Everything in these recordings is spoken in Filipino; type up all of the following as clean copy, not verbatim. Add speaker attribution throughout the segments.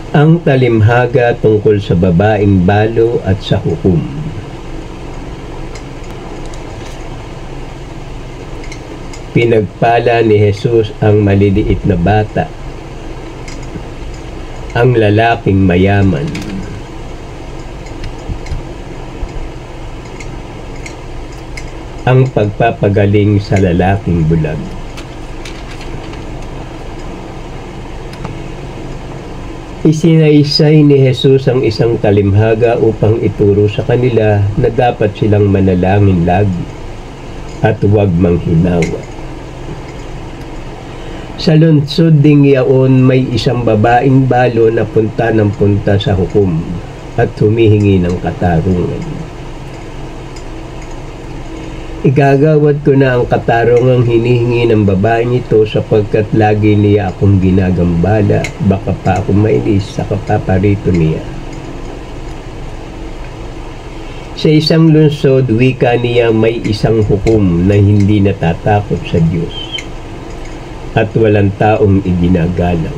Speaker 1: Ang talimhaga tungkol sa babaeng balo at sa hukom. Pinagpala ni Jesus ang maliliit na bata, ang lalaking mayaman, ang pagpapagaling sa lalaking bulag. Isinaysay ni Jesus ang isang talimhaga upang ituro sa kanila na dapat silang manalangin lagi at huwag manghinawa. Sa lungsod ding yaon may isang babaeng balo na punta ng punta sa hukom at humihingi ng katarungan. Igagawad ko na ang katarungang hinihingi ng babaeng ito sapagkat lagi niya akong ginagambala, baka pa ako mainis sa kapaparito niya. Sa isang lungsod, wika niya may isang hukom na hindi natatakot sa Diyos at walang taong iginagalang.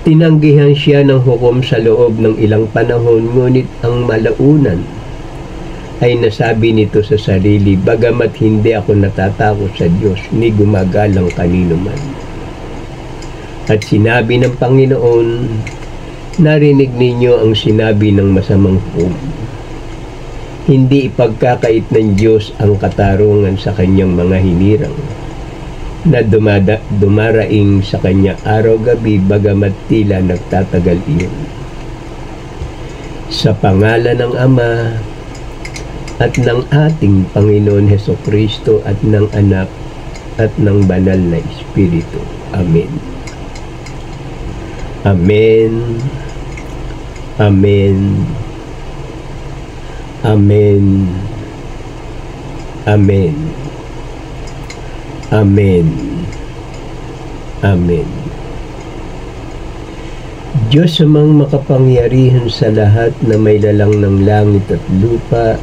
Speaker 1: Tinanggihan siya ng hukom sa loob ng ilang panahon, ngunit ang malaunan ay nasabi nito sa sarili, bagamat hindi ako natatakot sa Diyos, ni gumagalang kanino man. At sinabi ng Panginoon, narinig ninyo ang sinabi ng masamang hukom. Hindi ipagkakait ng Diyos ang katarungan sa kanyang mga hinirang, na dumaraing sa kanya araw-gabi, bagamat tila nagtatagal iyon. Sa pangalan ng Ama, at ng ating Panginoon Hesukristo at ng Anak at ng Banal na Espiritu. Amen. Amen. Amen. Amen. Amen. Amen. Amen. Diyos amang makapangyarihan sa lahat na may lalang ng langit at lupa,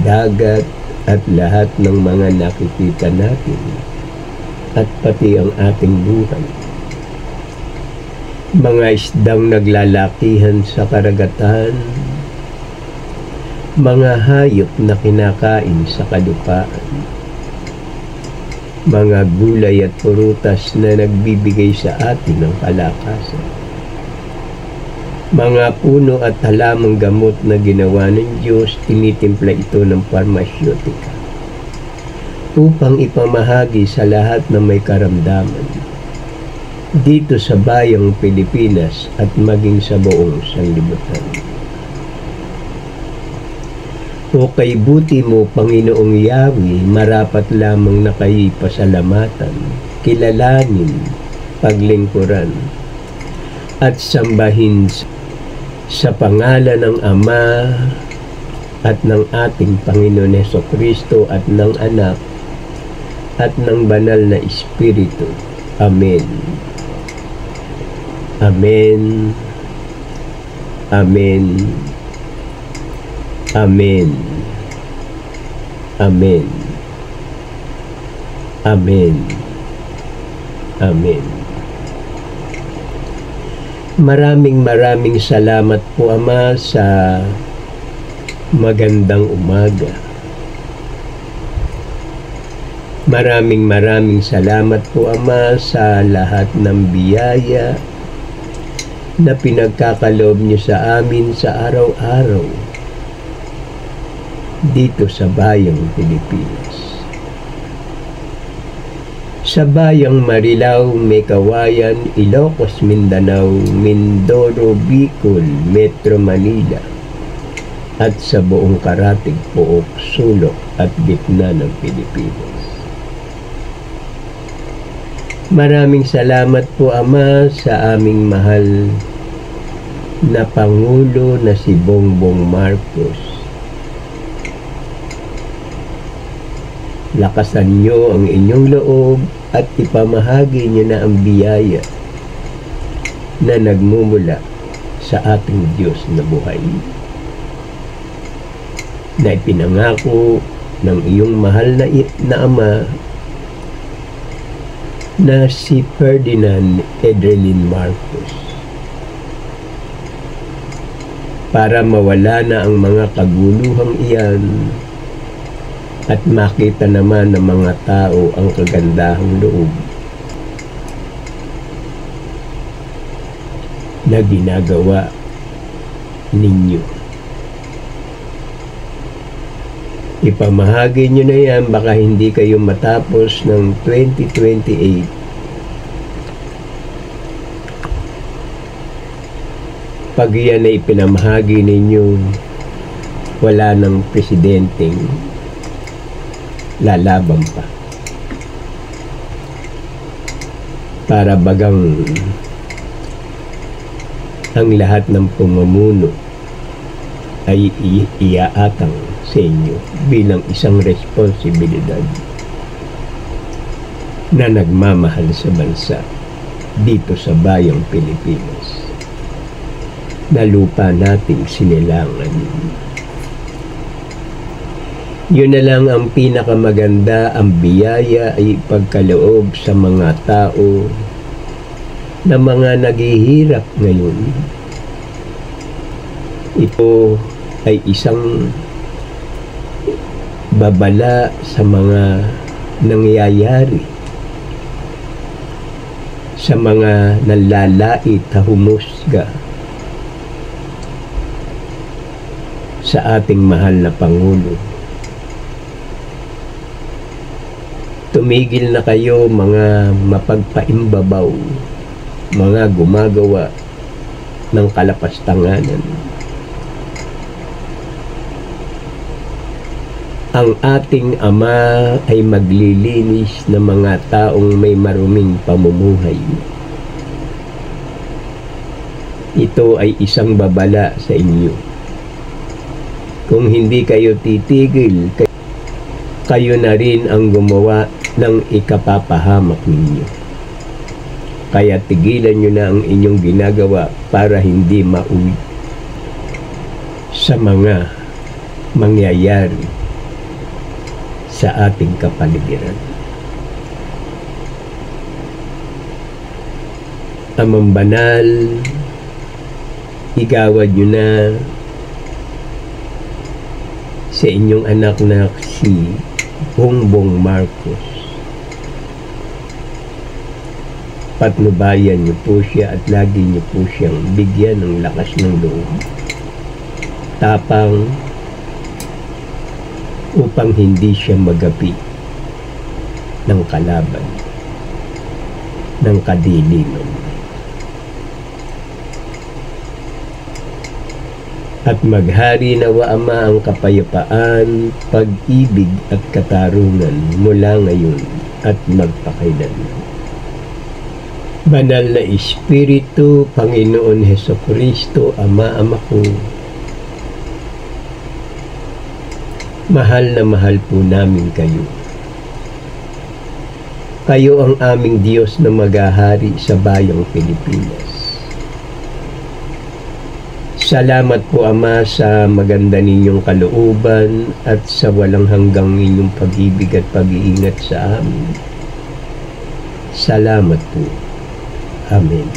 Speaker 1: dagat at lahat ng mga nakikita natin at pati ang ating buhay. Mga isdang naglalakihan sa karagatan, mga hayop na kinakain sa kalupaan, mga gulay at prutas na nagbibigay sa atin ng kalakasan, mga puno at halamang gamot na ginawa ng Diyos, tinitimpla ito ng parmasyotika upang ipamahagi sa lahat na may karamdaman dito sa bayang Pilipinas at maging sa buong sanlibutan. O kay buti mo, Panginoong Yahweh, marapat lamang na kayo'y pasalamatan, kilalanin, paglingkuran, at sambahin sa pangalan ng Ama at ng ating Panginoon Hesukristo at ng Anak at ng Banal na Espiritu. Amen. Amen. Amen. Amen. Amen. Amen. Amen. Maraming salamat po, Ama, sa magandang umaga. Maraming salamat po, Ama, sa lahat ng biyaya na pinagkakaloob niyo sa amin sa araw-araw dito sa bayang Pilipinas. Sa bayang Marilao, Mekawayan, Ilocos, Mindanao, Mindoro, Bicol, Metro Manila, at sa buong karatig pook, sulok at gitna ng Pilipinas. Maraming salamat po, Ama, sa aming mahal na Pangulo na si Bongbong Marcos. Lakasan niyo ang inyong loob at ipamahagi niyo na ang biyaya na nagmumula sa ating Diyos na buhay, na ipinangako ng iyong mahal na Ama na si Ferdinand Edelin Marcos para mawala na ang mga kaguluhang iyan at makita naman ng mga tao ang kagandahang loob na ginagawa ninyo. Ipamahagi nyo na yan, baka hindi kayo matapos ng 2028. Pag yan ay ipinamahagi ninyo, wala ng presidenteng lalaban pa. Para bagang ang lahat ng pamumuno ay iaatang sa inyo bilang isang responsibilidad na nagmamahal sa bansa dito sa bayang Pilipinas na lupa nating sinilangan. Yun na lang ang pinakamaganda, ang biyaya ay pagkaloob sa mga tao na mga naghihirap ngayon. Ito ay isang babala sa mga nangyayari, sa mga nalalait na humusga sa ating mahal na Pangulo. Tumigil na kayo mga mapagpaimbabaw, mga gumagawa ng kalapastanganan. Ang ating Ama ay maglilinis ng mga taong may maruming pamumuhay. Ito ay isang babala sa inyo. Kung hindi kayo titigil, kayo na rin ang gumawa ng ikapapahamak ninyo. Kaya tigilan nyo na ang inyong ginagawa para hindi mauwi sa mga mangyayari sa ating kapaligiran. Amang banal, igawad nyo na sa inyong anak na si Bongbong Marcos. Patnubayan niyo po siya at lagi niyo po siyang bigyan ng lakas ng loob, tapang, upang hindi siya magapi ng kalaban, ng kadiliman. At maghari nawa Ama ang kapayapaan, pag-ibig at katarungan mula ngayon at magpakailanman. Banal na Espiritu, Panginoon Hesukristo, Ama ko, mahal na mahal po namin kayo. Kayo ang aming Diyos na maghahari sa bayang Pilipinas. Salamat po Ama sa maganda ninyong kalooban at sa walang hanggang ninyong pag-ibig at pag-iingat sa amin. Salamat po. Amen.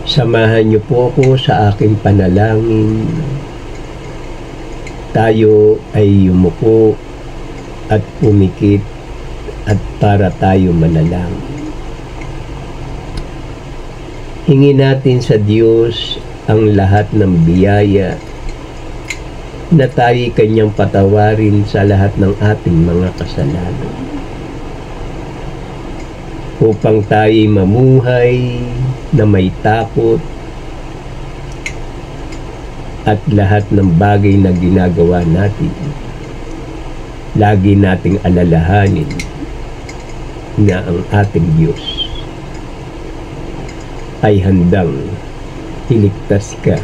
Speaker 1: Samahan niyo po ako sa aking panalangin. Tayo ay yumuko at pumikit at para tayo manalangin. Hingi natin sa Diyos ang lahat ng biyaya na tayo kanyang patawarin sa lahat ng ating mga kasalanan, upang tayo mamuhay na may takot at lahat ng bagay na ginagawa natin, lagi nating alalahanin na ang ating Diyos ay handang iligtas ka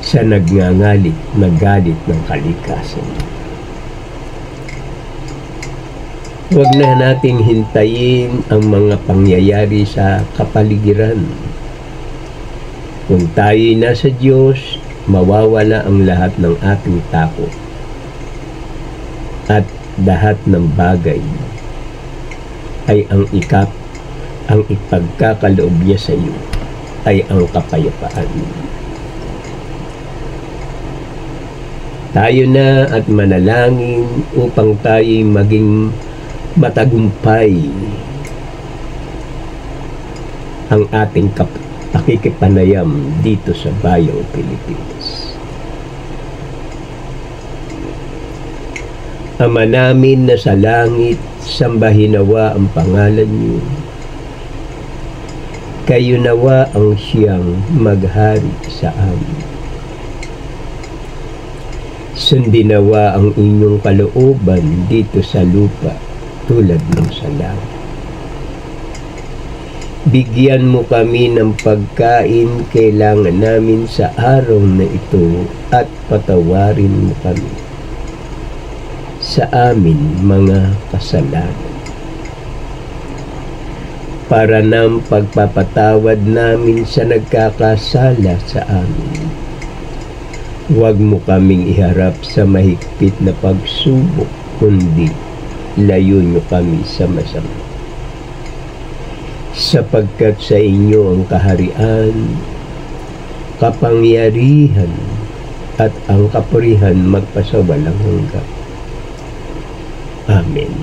Speaker 1: sa nagngangalit na galit ng kalikasan. Huwag na nating hintayin ang mga pangyayari sa kapaligiran. Kung tayo'y nasa Diyos, mawawala ang lahat ng ating takot at lahat ng bagay ay ang ipagkakaloob niya sa iyo ay ang kapayapaan. Tayo na at manalangin upang tayo'y maging matagumpay ang ating pakikipanayam dito sa bayang Pilipinas. Ama namin na sa langit, sambahin nawa ang pangalan niyo. Kayo nawa ang siyang maghari sa amin. Sundin nawa ang inyong kalooban dito sa lupa tulad ng sa langit. Bigyan mo kami ng pagkain kailangan namin sa araw na ito at patawarin mo kami sa amin mga kasalanan para ng pagpapatawad namin sa nagkakasala sa amin. Huwag mo kaming iharap sa mahigpit na pagsubok, kundi layo niyo kami sa masama. Sapagkat sa inyo ang kaharian, kapangyarihan, at ang kapurihan magpasawalang hanggan. Amen.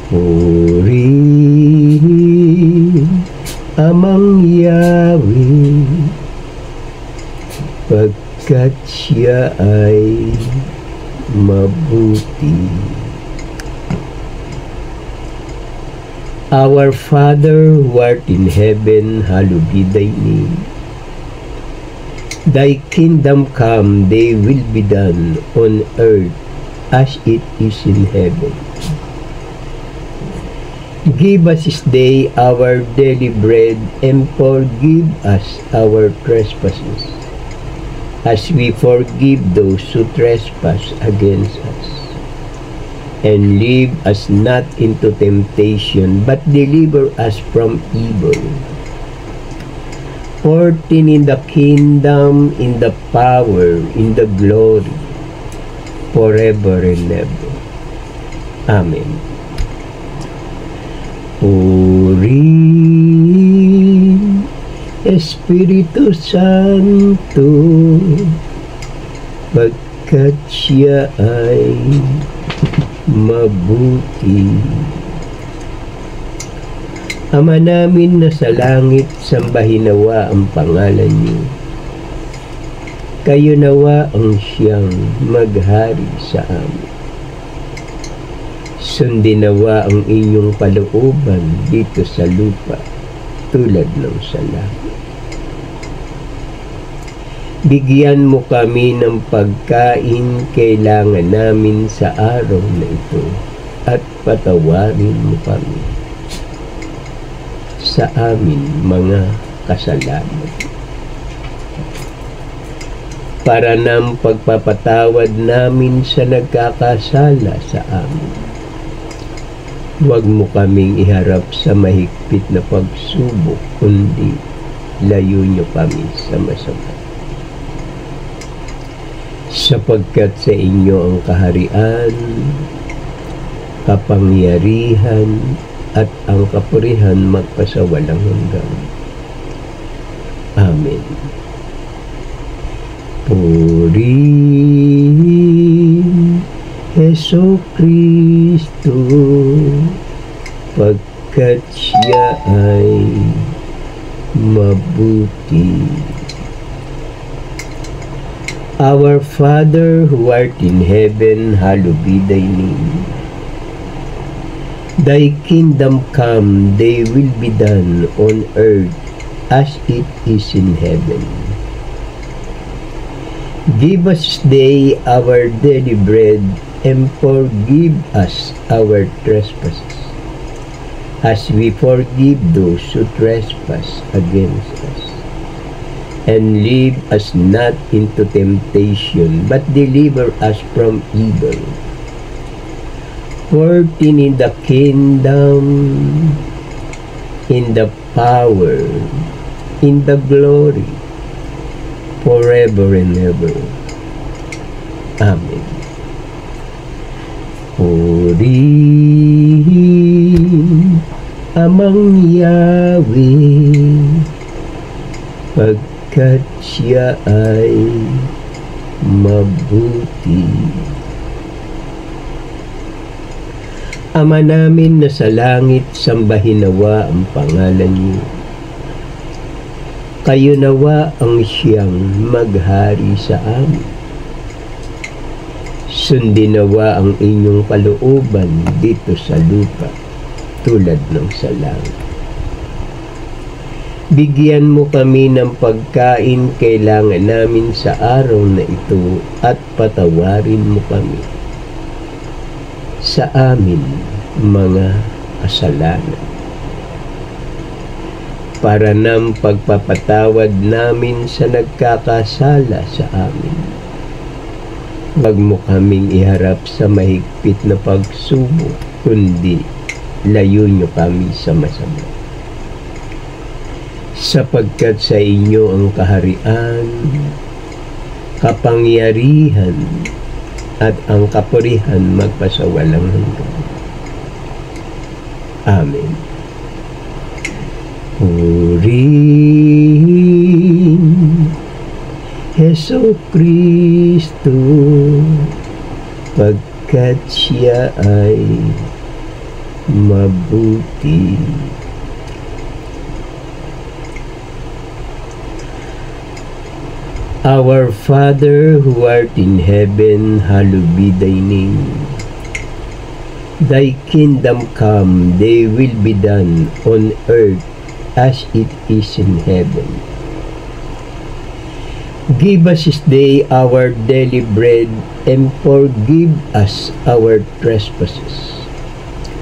Speaker 1: Purihin Amang Yahweh, pagkat siya ay mabuti. Our Father who art in heaven, hallowed be thy name. Thy kingdom come, thy will be done on earth as it is in heaven. Give us this day our daily bread, and forgive us our trespasses, as we forgive those who trespass against us. And lead us not into temptation, but deliver us from evil. For thine in the kingdom, in the power, in the glory, forever and ever. Amen. Purihin Espiritu Santo, pagkat siya ay mabuti. Ama namin na sa langit, sambahin nawa ang pangalan niyo. Kayo nawa ang siyang maghari sa amin. Sundin nawa ang inyong kalooban dito sa lupa tulad ng sa langit. Bigyan mo kami ng pagkain kailangan namin sa araw na ito at patawarin mo kami sa amin mga kasalanan para ng pagpapatawad namin sa nagkakasala sa amin. Huwag mo kaming iharap sa mahigpit na pagsubok, kundi layo niyo kami sa masama. Sapagkat sa inyo ang kaharian, kapangyarihan, at ang kapurihan magpasawalang hanggan. Amen. Purihin Jesucristo, pagkat siya ay mabuti. Our Father who art in heaven, hallowed be thy name. Thy kingdom come, thy will be done on earth as it is in heaven. Give us this day our daily bread, and forgive us our trespasses, as we forgive those who trespass against us. And lead us not into temptation, but deliver us from evil. For thine in the kingdom, in the power, in the glory, forever and ever. Amen. Purihin Amang Yahweh, pagkat siya ay mabuti. Ama namin na sa langit, sambahin nawa ang pangalan niyo. Kayo nawa ang siyang maghari sa amin. Sundin nawa ang inyong kalooban dito sa lupa, tulad ng sa langit. Bigyan mo kami ng pagkain kailangan namin sa araw na ito at patawarin mo kami sa amin mga kasalanan, para ng pagpapatawad namin sa nagkakasala sa amin. Huwag mo kaming iharap sa mahigpit na pagsubok, kundi layo nyo kami sa masama. Sapagkat sa inyo ang kaharian, kapangyarihan, at ang kapurihan magpasawalang hanggan. Amen. Purihin Heso Kristo, pagkat siya ay mabuti. Our Father who art in heaven, hallowed be thy name. Thy kingdom come, thy will be done on earth as it is in heaven. Give us this day our daily bread, and forgive us our trespasses,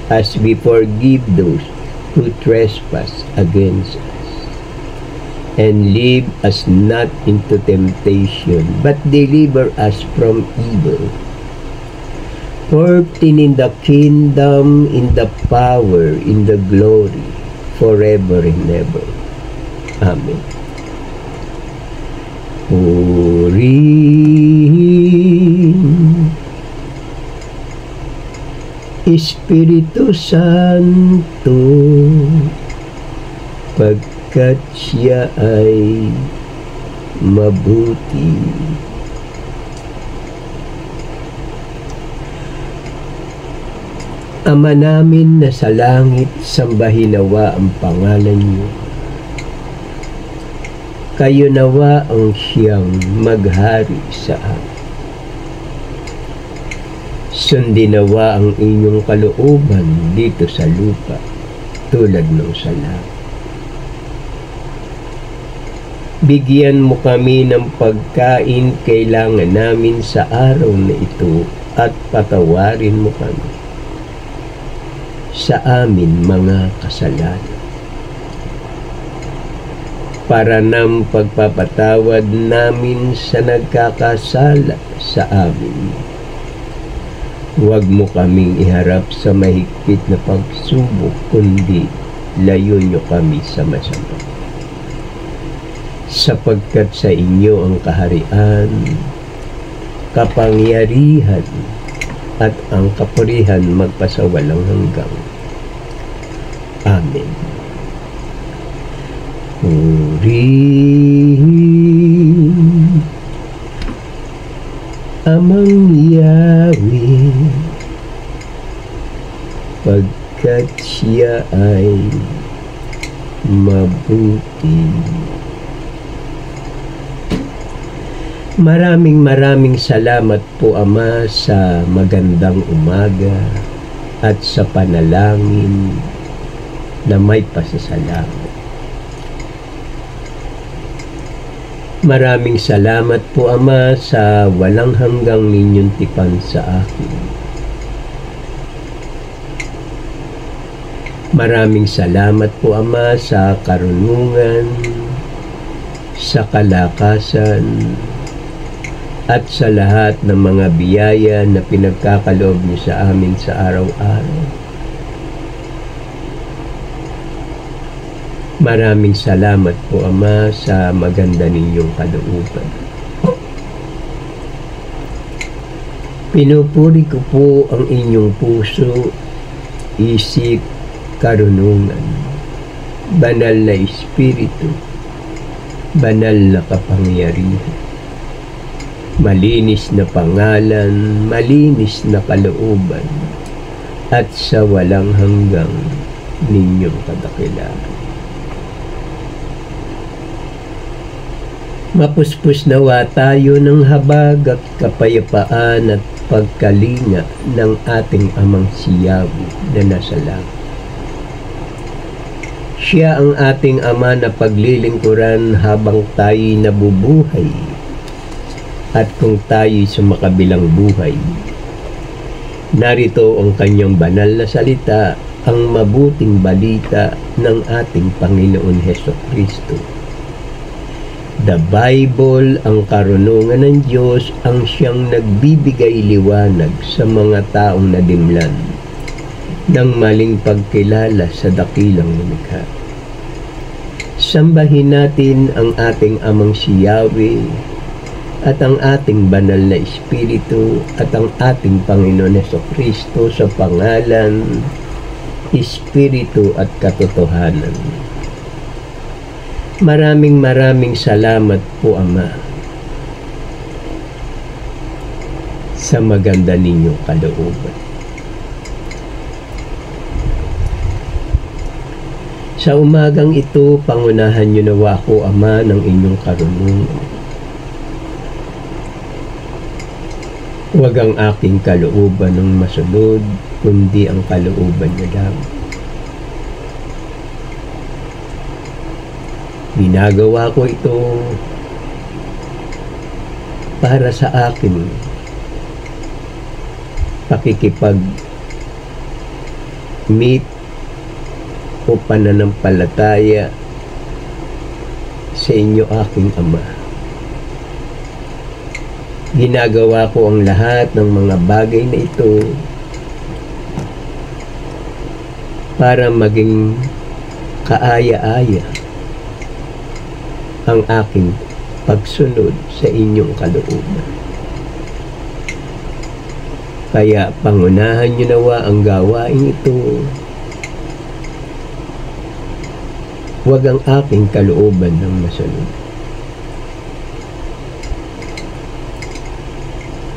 Speaker 1: as we forgive those who trespass against us. And lead us not into temptation, but deliver us from evil. For thine is the kingdom, in the power, in the glory, forever and ever. Amen. Purihin Espiritu Santo, pagkat siya ay mabuti. Ama namin na sa langit, sambahin nawa ang pangalan niyo. Kayo nawa ang siyang maghari sa amin. Sundin nawa ang inyong kalooban dito sa lupa, tulad ng sa langit. Bigyan mo kami ng pagkain kailangan namin sa araw na ito, at patawarin mo kami sa amin mga kasalanan, para ng pagpapatawad namin sa nagkakasala sa amin. Huwag mo kaming iharap sa mahigpit na pagsubok, kundi layo nyo kami sa masama. Sapagkat sa inyo ang kaharian, kapangyarihan, at ang kapurihan magpasawalang hanggan. Amen. Purihin Amang Yahweh, pagkat siya ay mabuti. Maraming salamat po, Ama, sa magandang umaga at sa panalangin na may pasasalamat. Maraming salamat po, Ama, sa walang hanggang ninyong tipan sa akin. Maraming salamat po, Ama, sa karunungan, sa kalakasan, at sa lahat ng mga biyaya na pinagkakaloob niyo sa amin sa araw-araw. Maraming salamat po, Ama, sa maganda ninyong kalooban. Pinupuri ko po ang inyong puso, isip, karunungan, banal na espiritu, banal na kapangyarihan, malinis na pangalan, malinis na kalooban, at sa walang hanggang ninyong kadakilaan. Mapuspos nawa tayo ng habag at kapayapaan at pagkalinga ng ating amang siyawi na nasa langit. Siya ang ating ama na paglilingkuran habang tayo'y nabubuhay at kung tayo'y sumakabilang buhay. Narito ang kanyang banal na salita, ang mabuting balita ng ating Panginoon Hesukristo. The Bible, ang karunungan ng Diyos, ang siyang nagbibigay liwanag sa mga taong nadimlan ng maling pagkilala sa dakilang lumikha. Sambahin natin ang ating amang si Yahweh at ang ating banal na Espiritu at ang ating Panginoon Hesukristo sa pangalan, Espiritu at katotohanan. Maraming salamat po, Ama, sa maganda ninyong kalooban. Sa umagang ito, pangunahan niyo nawa ko, Ama, ng inyong karunungan. Huwag ang aking kalooban ng masunod, kundi ang kalooban niyo lang. Ginagawa ko ito para sa akin pakikipag-meet o pananampalataya sa inyo aking Ama. Ginagawa ko ang lahat ng mga bagay na ito para maging kaaya-aya ang aking pagsunod sa inyong kalooban. Kaya pangunahan niyo nawa ang gawain ito. Huwag ang aking kalooban ng masunod.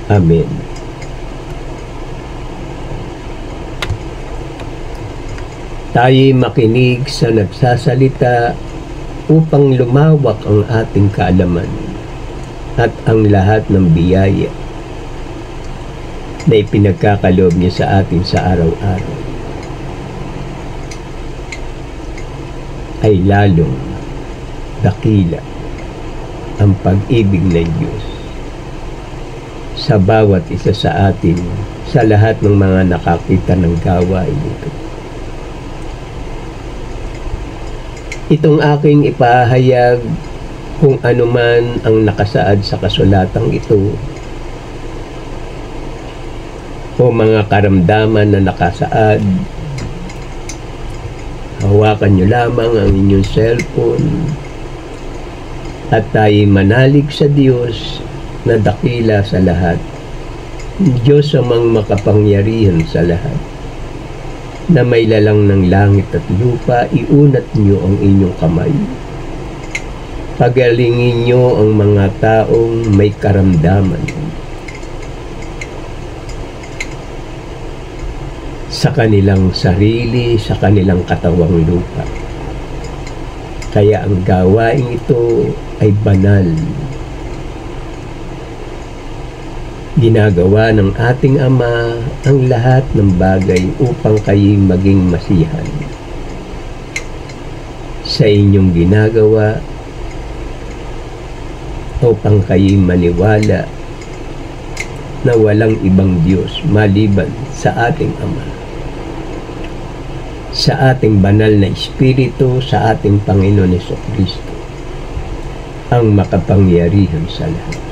Speaker 1: Amen. Tayo'y makinig sa nagsasalita upang lumawak ang ating kaalaman at ang lahat ng biyaya na ipinagkakaloob niya sa atin sa araw-araw ay lalong dakila ang pag-ibig ng Diyos sa bawat isa sa atin sa lahat ng mga nakakita ng gawain ito. Itong aking ipahayag kung anuman ang nakasaad sa kasulatang ito o mga karamdaman na nakasaad, hawakan nyo lamang ang inyong cellphone at tayo'y manalig sa Diyos na dakila sa lahat. Diyos amang makapangyarihan sa lahat, na may lalang ng langit at lupa, iunat niyo ang inyong kamay. Pagalingin niyo ang mga taong may karamdaman. Sa kanilang sarili, sa kanilang katawang lupa. Kaya ang gawain ito ay banal. Ginagawa ng ating Ama ang lahat ng bagay upang kayo'y maging masihan. Sa inyong ginagawa, upang kayo'y maniwala na walang ibang Diyos maliban sa ating Ama, sa ating banal na Espiritu, sa ating Panginoon Hesukristo, ang makapangyarihan sa lahat.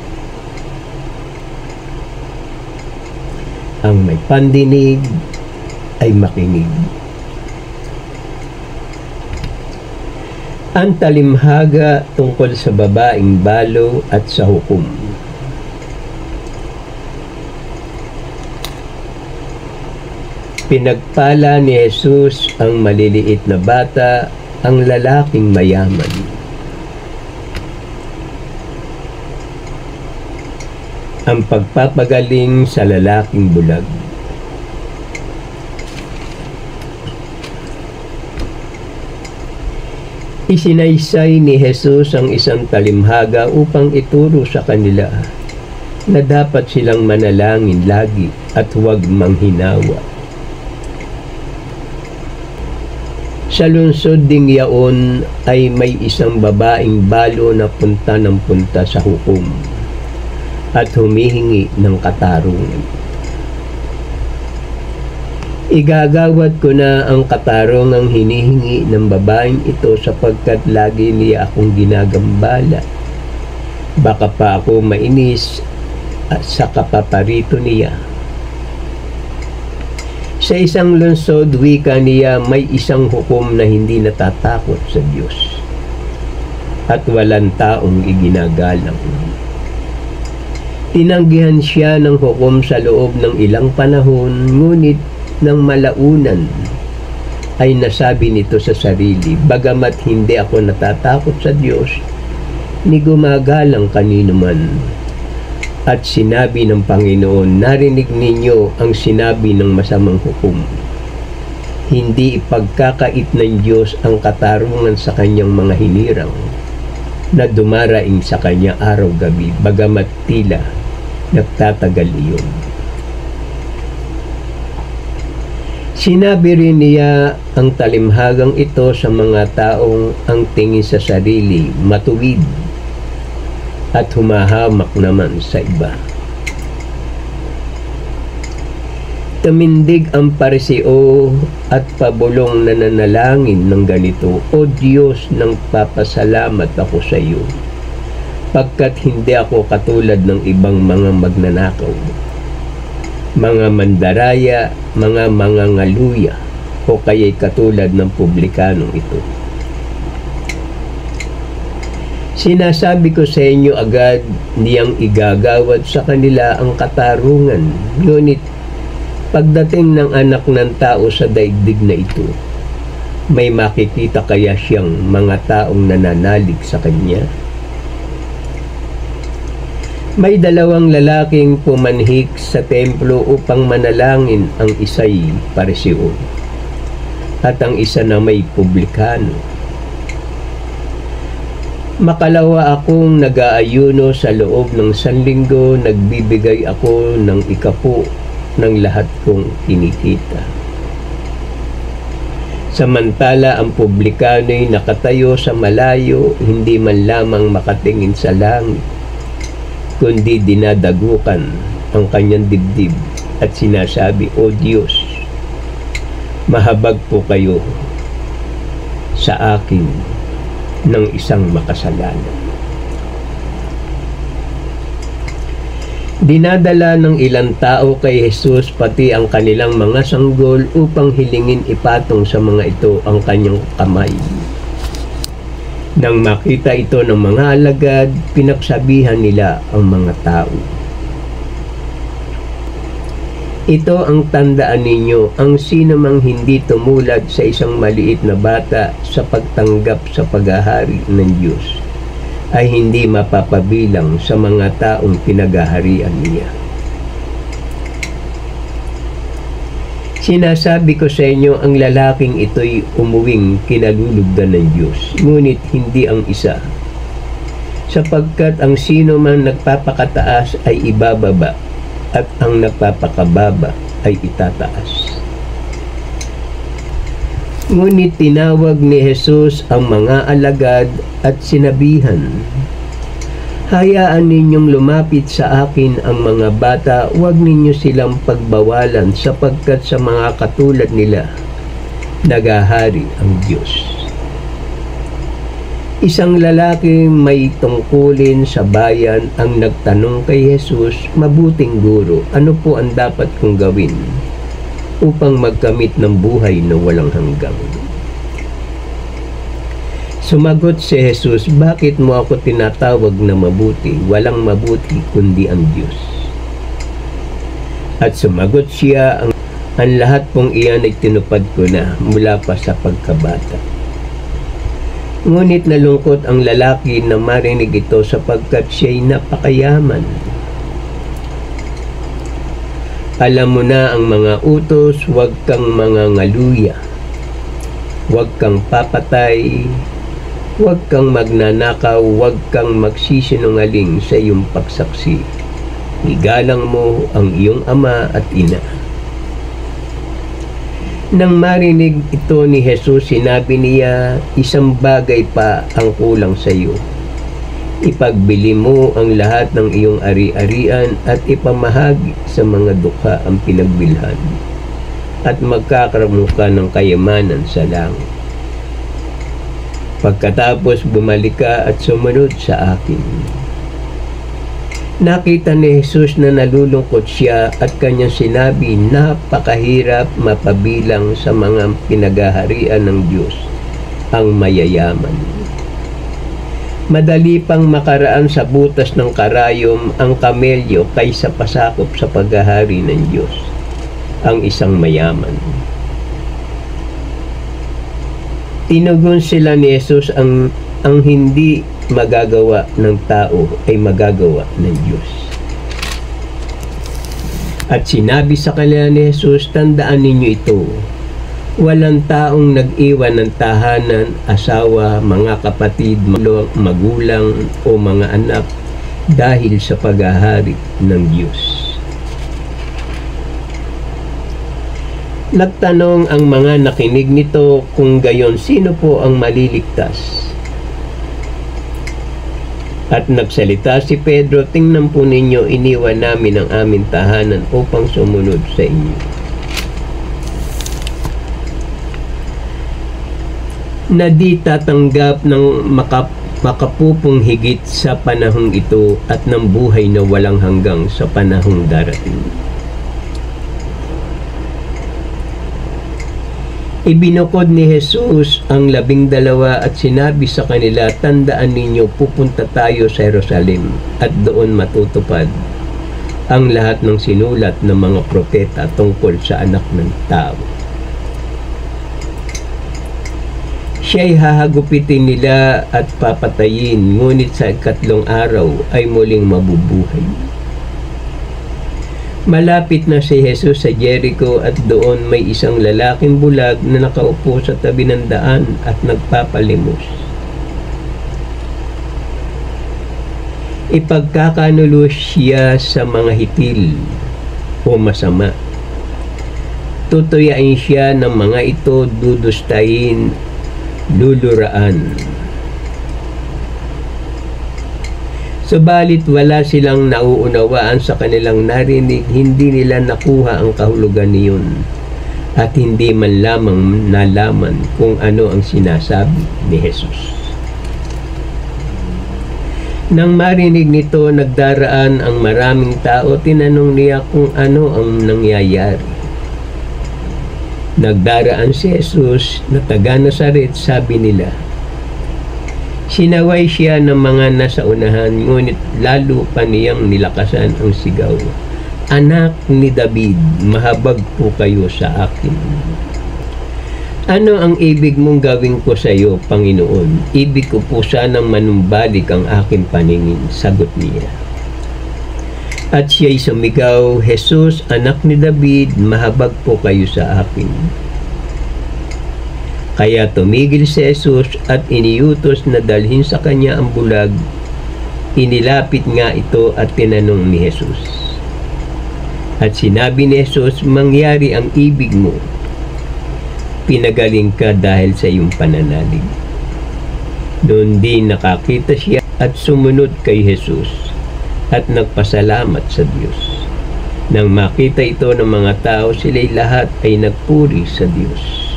Speaker 1: Ang may pandinig ay makinig. Ang talimhaga tungkol sa babaeng balo at sa hukom. Pinagpala ni Jesus ang maliliit na bata, ang lalaking mayaman. Ang pagpapagaling sa lalaking bulag. Isinaysay ni Jesus ang isang talimhaga upang ituro sa kanila na dapat silang manalangin lagi at huwag manghinawa. Sa lungsod ding yaon ay may isang babaeng balo na punta ng punta sa hukom at humihingi ng katarungan. Igagawad ko na ang katarungang hinihingi ng babaeng ito sapagkat lagi niya akong ginagambala. Baka pa ako mainis at sa kapaparito niya. Sa isang lungsod, wika niya, may isang hukom na hindi natatakot sa Diyos at walang taong iginagalang. Tinanggihan siya ng hukom sa loob ng ilang panahon, ngunit nang malaunan ay nasabi nito sa sarili, bagamat hindi ako natatakot sa Diyos, ni gumagalang kanino man. At sinabi ng Panginoon, narinig ninyo ang sinabi ng masamang hukom. Hindi ipagkakait ng Diyos ang katarungan sa kanyang mga hinirang na dumaraing sa kanya araw-gabi, bagamat tila nagtatagal iyon. Sinabi rin niya ang talimhagang ito sa mga taong ang tingin sa sarili matuwid at humahamak naman sa iba. Tumindig ang Pariseo at pabulong na nanalangin ng ganito, O Diyos, nang papasalamat ako sa iyo, pagkat hindi ako katulad ng ibang mga magnanakaw, mga mandaraya, mga mangangaluya, o kaya'y katulad ng publikanong ito. Sinasabi ko sa inyo agad, niyang igagawad sa kanila ang katarungan, ngunit pagdating ng anak ng tao sa daigdig na ito, may makikita kaya siyang mga taong nananalig sa kanya? May dalawang lalaking pumanhik sa templo upang manalangin, ang isa'y Pariseo at ang isa na may publikano. Makalawa akong nag-aayuno sa loob ng sanlinggo, nagbibigay ako ng ikapo ng lahat kong kinikita. Samantala ang publikano'y nakatayo sa malayo, hindi man lamang makatingin sa langit, kundi dinadagukan ang kanyang dibdib at sinasabi, O Diyos, mahabag po kayo sa akin ng isang makasalanan. Dinadala ng ilang tao kay Jesus pati ang kanilang mga sanggol upang hilingin ipatong sa mga ito ang kanyang kamay. Nang makita ito ng mga alagad, pinagsabihan nila ang mga tao. Ito ang tandaan ninyo, ang sino mang hindi tumulad sa isang maliit na bata sa pagtanggap sa paghahari ng Diyos, ay hindi mapapabilang sa mga taong pinagaharian niya. Sinasabi ko sa inyo, ang lalaking ito'y umuwing kinalulugdan ng Diyos, ngunit hindi ang isa, sapagkat ang sino man nagpapakataas ay ibababa, at ang nagpapakababa ay itataas. Ngunit tinawag ni Jesus ang mga alagad at sinabihan, hayaan ninyong lumapit sa akin ang mga bata, huwag ninyo silang pagbawalan sapagkat sa mga katulad nila nagahari ang Diyos. Isang lalaki may tungkulin sa bayan ang nagtanong kay Jesus, mabuting guro, ano po ang dapat kong gawin upang magkamit ng buhay na walang hanggan? Sumagot si Jesus, bakit mo ako tinatawag na mabuti? Walang mabuti kundi ang Diyos. At sumagot siya, Ang lahat pong iyan ay tinupad ko na mula pa sa pagkabata. Ngunit nalungkot ang lalaki na marinig ito sapagkat siya'y napakayaman. Alam mo na ang mga utos, huwag kang mangangaluya, huwag kang papatay, huwag kang magnanakaw, huwag kang magsisinungaling sa iyong pagsaksi. Igalang mo ang iyong ama at ina. Nang marinig ito ni Jesus, sinabi niya, isang bagay pa ang kulang sa iyo. Ipagbili mo ang lahat ng iyong ari-arian at ipamahagi sa mga dukha ang pinagbilhan, at magkakaroon ka ng kayamanan sa langit. Pagkatapos bumalik ka at sumunod sa akin. Nakita ni Jesus na nalulungkot siya at kanyang sinabi, napakahirap mapabilang sa mga pinagaharian ng Diyos ang mayayaman. Madali pang makaraan sa butas ng karayom ang kamelyo kaysa pasakop sa paghahari ng Diyos ang isang mayaman. Tinugon sila ni Jesus, ang hindi magagawa ng tao ay magagawa ng Diyos. At sinabi sa kanila ni Jesus, tandaan ninyo ito, walang taong nag-iwan ng tahanan, asawa, mga kapatid, magulang o mga anak dahil sa paghahari ng Diyos. Nagtanong ang mga nakinig nito, kung gayon, sino po ang maliligtas? At nagsalita si Pedro, tingnan po ninyo, iniwan namin ang aming tahanan upang sumunod sa inyo. Na di tatanggap ng makapupong higit sa panahong ito at ng buhay na walang hanggang sa panahong darating. Ibinukod ni Jesus ang 12 at sinabi sa kanila, tandaan ninyo, pupunta tayo sa Jerusalem at doon matutupad ang lahat ng sinulat ng mga propeta tungkol sa anak ng tao. Siya'y hahagupitin nila at papatayin, ngunit sa ikatlong araw ay muling mabubuhay. Malapit na si Jesus sa Jericho at doon may isang lalaking bulag na nakaupo sa tabi ng daan at nagpapalimos. Ipagkakanulo siya sa mga hitil o masama. Tutuyain siya ng mga ito, dudustahin, luluraan. Subalit wala silang nauunawaan sa kanilang narinig, hindi nila nakuha ang kahulugan niyon at hindi man lamang nalaman kung ano ang sinasabi ni Jesus. Nang marinig nito, nagdaraan ang maraming tao, tinanong niya kung ano ang nangyayari. Nagdaraan si Jesus na taga Nazaret, sabi nila. Sinaway siya ng mga nasa unahan, ngunit lalo pa niyang nilakasan ang sigaw, Anak ni David, mahabag po kayo sa akin. Ano ang ibig mong gawin ko sa iyo, Panginoon? Ibig ko po sanang manumbalik ang aking paningin, sagot niya. At siya'y sumigaw, Jesus, anak ni David, mahabag po kayo sa akin. Kaya tumigil si Jesus at iniutos na dalhin sa kanya ang bulag. Inilapit nga ito at tinanong ni Jesus. At sinabi ni Jesus, mangyari ang ibig mo. Pinagaling ka dahil sa iyong pananalig. Doon din nakakita siya at sumunod kay Jesus at nagpasalamat sa Diyos. Nang makita ito ng mga tao, sila'y lahat ay nagpuri sa Diyos.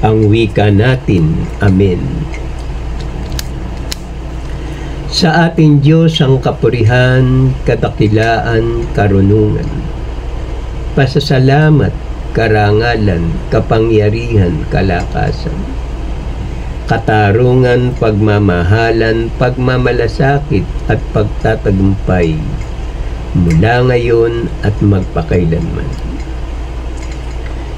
Speaker 1: Ang wika natin. Amen. Sa ating Diyos ang kapurihan, kadakilaan, karunungan, pasasalamat, karangalan, kapangyarihan, kalakasan, katarungan, pagmamahalan, pagmamalasakit at pagtatagumpay mula ngayon at magpakailanman.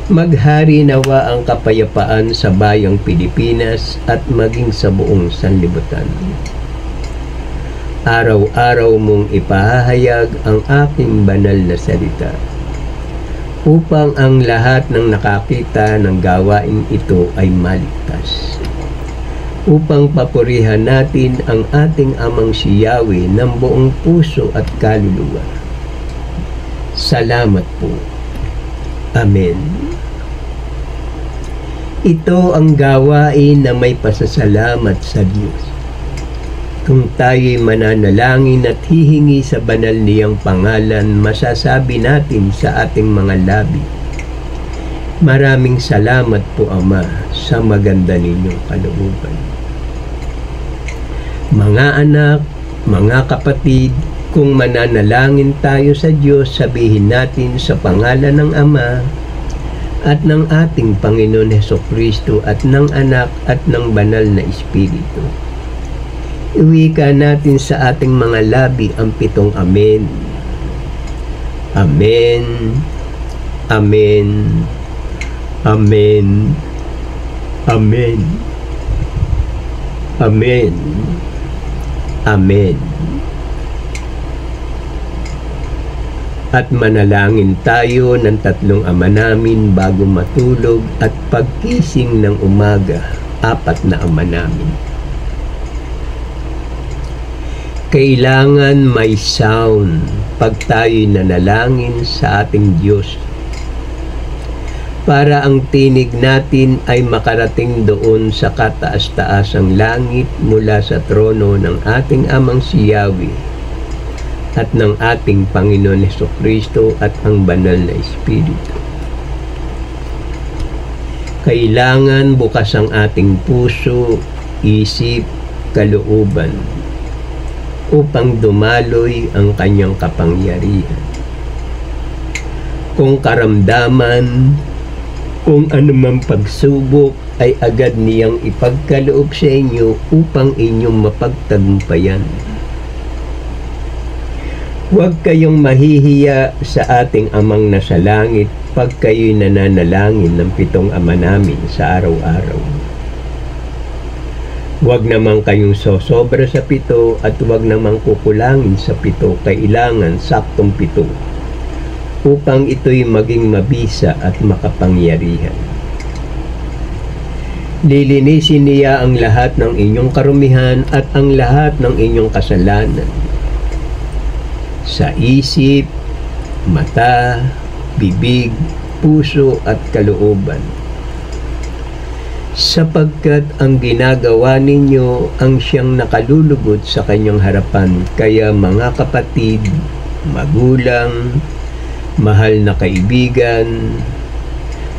Speaker 1: Maghari nawa ang kapayapaan sa bayang Pilipinas at maging sa buong sanlibutan. Araw-araw mong ipahahayag ang aking banal na salita upang ang lahat ng nakakita ng gawain ito ay maligtas. Upang papurihan natin ang ating amang si Yahweh ng buong puso at kaluluwa. Salamat po. Amen. Ito ang gawain na may pasasalamat sa Diyos. Kung tayo'y mananalangin at hihingi sa banal niyang pangalan, masasabi natin sa ating mga labi, maraming salamat po, Ama, sa maganda ninyong kalooban. Mga anak, mga kapatid, kung mananalangin tayo sa Diyos, sabihin natin sa pangalan ng Ama at ng ating Panginoon Hesukristo at ng Anak at ng Banal na Espiritu. Iwika natin sa ating mga labi ang 7 Amen. Amen. Amen. Amen. Amen. Amen. Amen. At manalangin tayo ng 3 Ama namin bago matulog at pagkising ng umaga, 4 na Ama namin. Kailangan may sound pag tayo'y nanalangin sa ating Diyos para ang tinig natin ay makarating doon sa kataas-taasang langit mula sa trono ng ating Amang si Yahweh at ng ating Panginoon Hesukristo at ang Banal na Espiritu. Kailangan bukas ang ating puso, isip, kalooban upang dumaloy ang kanyang kapangyarihan. Kung karamdaman, kung anumang pagsubok ay agad niyang ipagkaloob sa inyo upang inyong mapagtagumpayan. Huwag kayong mahihiya sa ating Amang nasa langit pag kayo'y nananalangin ng 7 Ama namin sa araw-araw. Huwag naman kayong sosobra sa 7 at huwag naman kukulangin sa 7, kailangan saktong 7 upang ito'y maging mabisa at makapangyarihan. Lilinisin niya ang lahat ng inyong karumihan at ang lahat ng inyong kasalanan sa isip, mata, bibig, puso at kalooban. Sapagkat ang ginagawa ninyo ang siyang nakalulugod sa kanyang harapan. Kaya mga kapatid, magulang, mahal na kaibigan,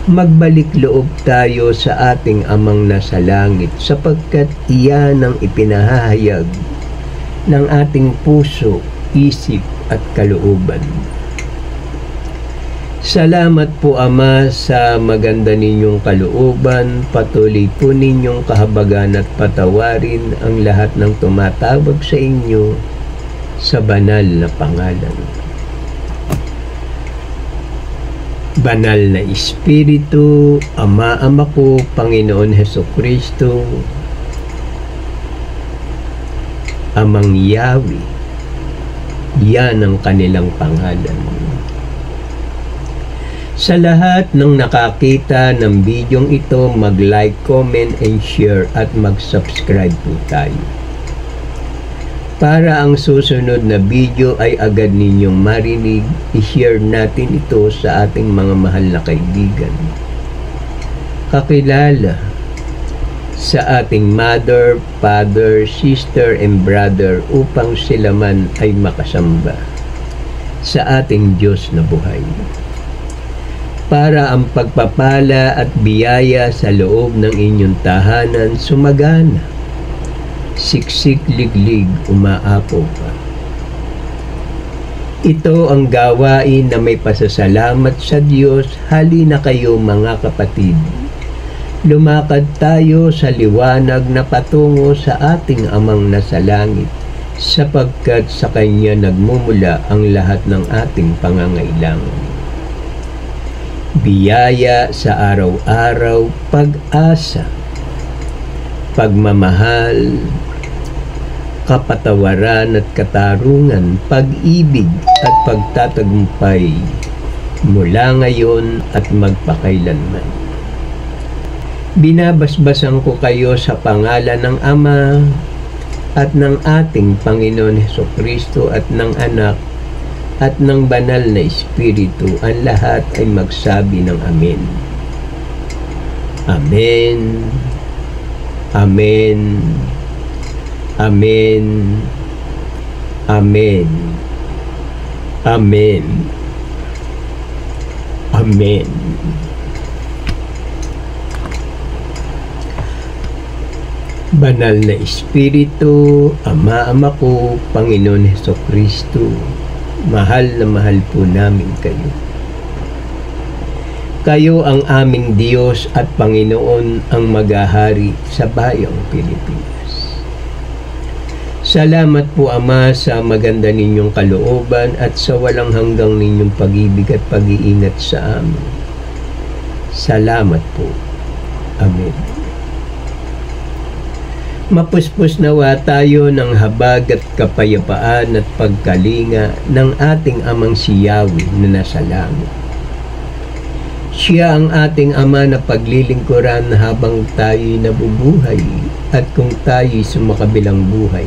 Speaker 1: magbalik loob tayo sa ating Amang nasa langit sapagkat iyan ang ipinahahayag ng ating puso, isip at kalooban. Salamat po, Ama, sa maganda ninyong kalooban. Patuloy po ninyong kahabagan at patawarin ang lahat ng tumatawag sa inyo sa banal na pangalan. Banal na Espiritu, Ama ko, Panginoon Hesukristo, Amang Yahweh, yan ang kanilang pangalan. Sa lahat ng nakakita ng bidyong ito, mag-like, comment, and share at mag-subscribe po tayo. Para ang susunod na video ay agad ninyong marinig, i-share natin ito sa ating mga mahal na kaibigan. Kakilala sa ating mother, father, sister, and brother upang sila man ay makasamba sa ating Diyos na buhay. Para ang pagpapala at biyaya sa loob ng inyong tahanan sumagana, siksik liglig umaapaw pa. Ito ang gawain na may pasasalamat sa Diyos. Halina kayo mga kapatid, lumakad tayo sa liwanag na patungo sa ating Amang nasa langit. sapagkat sa Kanya nagmumula ang lahat ng ating pangangailangan. Biyaya sa araw-araw, pag-asa, pagmamahal, kapatawaran at katarungan, pag-ibig at pagtatagumpay mula ngayon at magpakailanman. Binabasbasan ko kayo sa pangalan ng Ama at ng ating Panginoon Hesukristo at ng Anak at ng Banal na Espiritu. Ang lahat ay magsabi ng Amen. Amen. Amen. Amen. Amen. Amen. Amen. Banal na Espiritu, Ama ko, Panginoon Hesukristo, mahal na mahal po namin kayo. Kayo ang aming Diyos at Panginoon ang maghahari sa bayang Pilipinas. Salamat po, Ama, sa maganda ninyong kalooban at sa walang hanggang ninyong pag-ibig at pag-iingat sa amin. Salamat po. Amen. Mapuspos nawa tayo ng habag at kapayapaan at pagkalinga ng ating Amang si Yahweh na nasa langit. Siya ang ating Ama na paglilingkuran habang tayo'y nabubuhay at kung tayo'y sumakabilang buhay.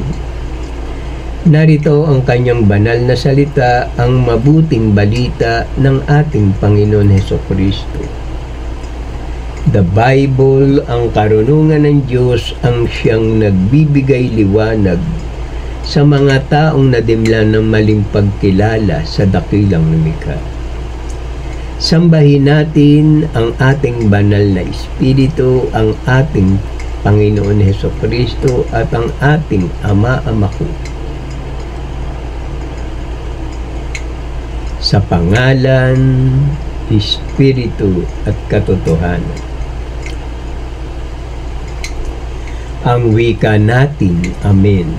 Speaker 1: Narito ang kanyang banal na salita, ang mabuting balita ng ating Panginoon Hesukristo. The Bible, ang karunungan ng Diyos, ang siyang nagbibigay liwanag sa mga taong nadimlan ng maling pagkilala sa dakilang lumikha. Sambahin natin ang ating banal na Espiritu, ang ating Panginoon Hesukristo at ang ating Ama ko. Sa pangalan, Espiritu at katotohanan. Ang wika natin, Amen.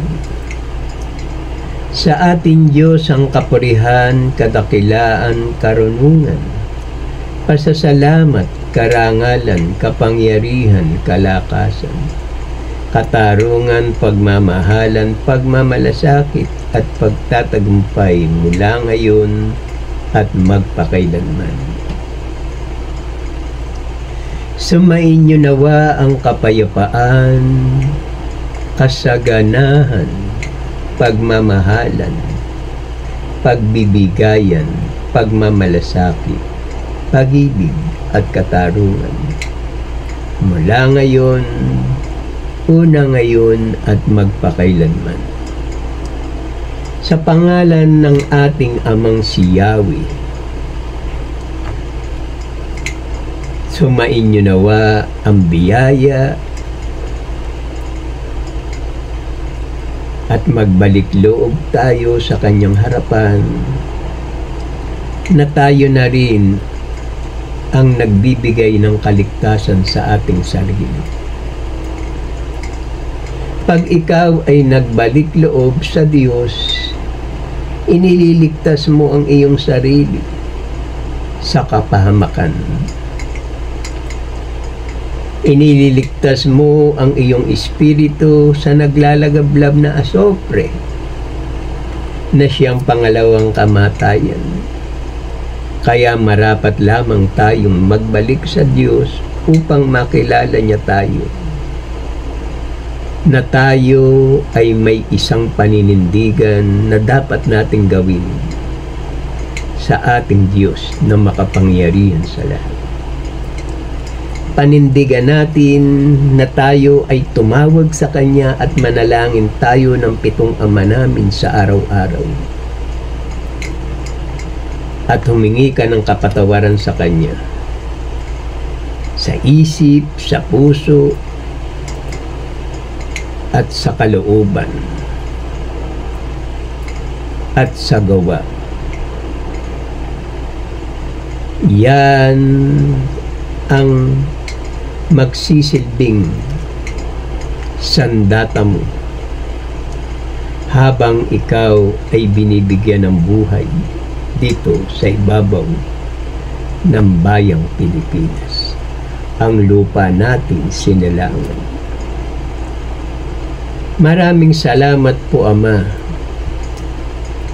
Speaker 1: Sa ating Diyos ang kapurihan, kadakilaan, karunungan, pasasalamat, karangalan, kapangyarihan, kalakasan, katarungan, pagmamahalan, pagmamalasakit, at pagtatagumpay mula ngayon at magpakailanman. Sumainyo nawa ang kapayapaan, kasaganahan, pagmamahalan, pagbibigayan, pagmamalasakit, pag-ibig at katarungan. Mula ngayon, una ngayon at magpakailanman. Sa pangalan ng ating Amang si Yahweh, sumainyo nawa ang biyaya at magbalik loob tayo sa kanyang harapan na tayo na rin ang nagbibigay ng kaligtasan sa ating sarili. Pag ikaw ay nagbalik loob sa Diyos, inililigtas mo ang iyong sarili sa kapahamakan. Inililigtas mo ang iyong espiritu sa naglalagablab na asopre na siyang pangalawang kamatayan. Kaya marapat lamang tayong magbalik sa Diyos upang makilala niya tayo, na tayo ay may isang paninindigan na dapat nating gawin sa ating Diyos na makapangyarihan sa lahat. Panindigan natin na tayo ay tumawag sa Kanya at manalangin tayo ng 7 ama namin sa araw-araw. At humingi ka ng kapatawaran sa Kanya. Sa isip, sa puso, at sa kalooban. At sa gawa. Yan ang magsisilbing sandata mo habang ikaw ay binibigyan ng buhay dito sa ibabaw ng bayang Pilipinas. Ang lupa natin sinilangan. Maraming salamat po, Ama,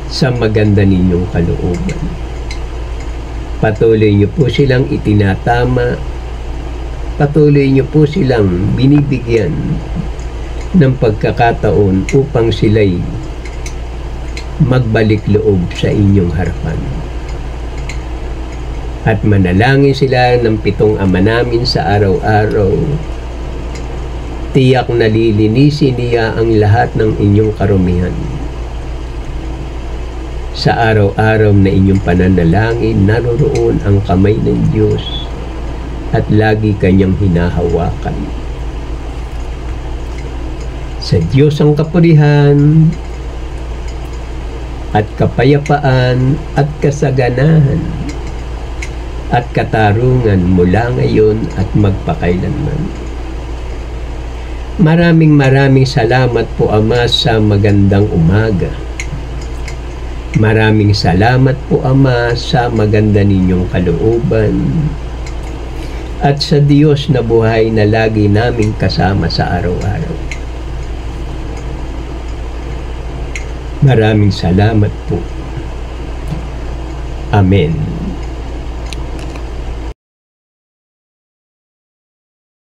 Speaker 1: sa maganda ninyong kalooban. Patuloy niyo po silang itinatama, patuloy niyo po silang binibigyan ng pagkakataon upang sila'y magbalik loob sa inyong harapan. At manalangin sila ng 7 ama namin sa araw-araw. Tiyak na lilinisin niya ang lahat ng inyong karumihan. Sa araw-araw na inyong pananalangin, naroroon ang kamay ng Diyos at lagi kanyang hinahawakan. Sa Diyos ang kapurihan at kapayapaan at kasaganahan at katarungan mula ngayon at magpakailanman. Maraming salamat po, Ama, sa magandang umaga. Maraming salamat po, Ama, sa maganda ninyong kalooban at sa Diyos na buhay na lagi naming kasama sa araw-araw. Maraming salamat po. Amen.